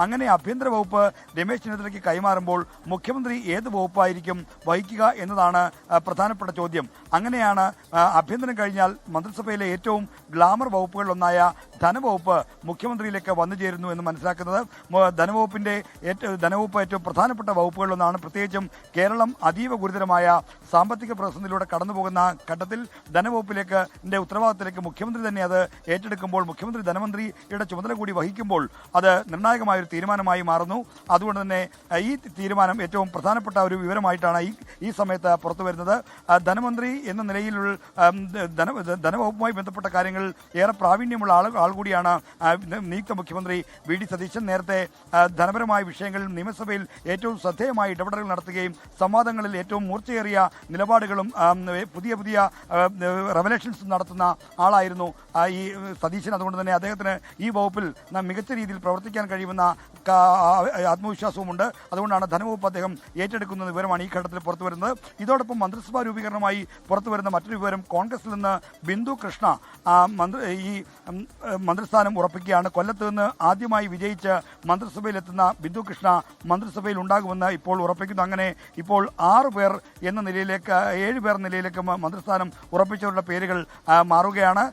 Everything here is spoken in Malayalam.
അങ്ങനെ ആഭ്യന്തര വകുപ്പ് രമേശ് ചെന്നിത്തലയ്ക്ക് കൈമാറുമ്പോൾ മുഖ്യമന്ത്രി ഏത് വകുപ്പായിരിക്കും വഹിക്കുക എന്നതാണ് പ്രധാനപ്പെട്ട ചോദ്യം. അങ്ങനെയാണ് ആഭ്യന്തരം കഴിഞ്ഞാൽ മന്ത്രിസഭയിലെ ഏറ്റവും ഗ്ലാമർ വകുപ്പുകളിലൊന്നായ ധനവകുപ്പ് മുഖ്യമന്ത്രിയിലേക്ക് വന്നു ചേരുന്നു എന്ന് മനസ്സിലാക്കുന്നത്. ധനവകുപ്പ് ഏറ്റവും പ്രധാനപ്പെട്ട വകുപ്പുകളിലൊന്നാണ്. പ്രത്യേകിച്ചും കേരളം അതീവ ഗുരുതരമായ സാമ്പത്തിക പ്രതിസന്ധിയിലൂടെ കടന്നുപോകുന്ന ഘട്ടത്തിൽ ധനവകുപ്പിലേക്ക് ഉത്തരവാദിത്തത്തിലേക്ക് മുഖ്യമന്ത്രി തന്നെ അത് ഏറ്റെടുക്കുമ്പോൾ, മുഖ്യമന്ത്രി ധനമന്ത്രിയുടെ ചുമതല കൂടി വഹിക്കുമ്പോൾ അത് നിർണായകമായ ഒരു തീരുമാനമായി മാറുന്നു. അതുകൊണ്ട് തന്നെ ഈ തീരുമാനം ഏറ്റവും പ്രധാനപ്പെട്ട ഒരു വിവരമായിട്ടാണ് ഈ സമയത്ത് പുറത്തു വരുന്നത്. ധനമന്ത്രി എന്ന നിലയിലുള്ള ധനവകുപ്പുമായി ബന്ധപ്പെട്ട കാര്യങ്ങളിൽ ഏറെ പ്രാവീണ്യമുള്ള ആൾ കൂടിയാണ് നിയുക്ത മുഖ്യമന്ത്രി വി ഡി സതീശൻ. നേരത്തെ ധനപരമായ വിഷയങ്ങളിൽ നിയമസഭയിൽ ഏറ്റവും ശ്രദ്ധേയമായ ഇടപെടലുകൾ നടത്തുകയും സംവാദങ്ങളിൽ ഏറ്റവും മൂർച്ചയേറിയ നിലപാടുകളും പുതിയ പുതിയ റെവലേഷൻസ് നടത്തുന്ന ആളായിരുന്നു ഈ സതീശൻ. അതുകൊണ്ട് തന്നെ അദ്ദേഹത്തിന് ഈ വകുപ്പിൽ മികച്ച രീതിയിൽ പ്രവർത്തിക്കാൻ കഴിയുമെന്ന ആത്മവിശ്വാസവുമുണ്ട്. അതുകൊണ്ടാണ് ധനവകുപ്പ് അദ്ദേഹം ഏറ്റെടുക്കുന്ന വിവരമാണ് ഈ ഘട്ടത്തിൽ പുറത്തു വരുന്നത്. ഇതോടൊപ്പം മന്ത്രിസഭാ രൂപീകരണമായി പുറത്തുവരുന്ന മറ്റൊരു വിവരം, കോൺഗ്രസിൽ നിന്ന് ബിന്ദു കൃഷ്ണ ഈ മന്ത്രിസ്ഥാനം ഉറപ്പിക്കുകയാണ്. കൊല്ലത്ത് നിന്ന് ആദ്യമായി വിജയിച്ച് മന്ത്രിസഭയിലെത്തുന്ന ബിന്ദു കൃഷ്ണ മന്ത്രിസഭയിൽ ഉണ്ടാകുമെന്ന് ഇപ്പോൾ ഉറപ്പിക്കുന്നു. അങ്ങനെ ഇപ്പോൾ 7 പേർ എന്ന നിലയിലേക്ക് മന്ത്രിസ്ഥാനം ഉറപ്പിച്ചവരുടെ പേരുകൾ മാറുകയാണ്.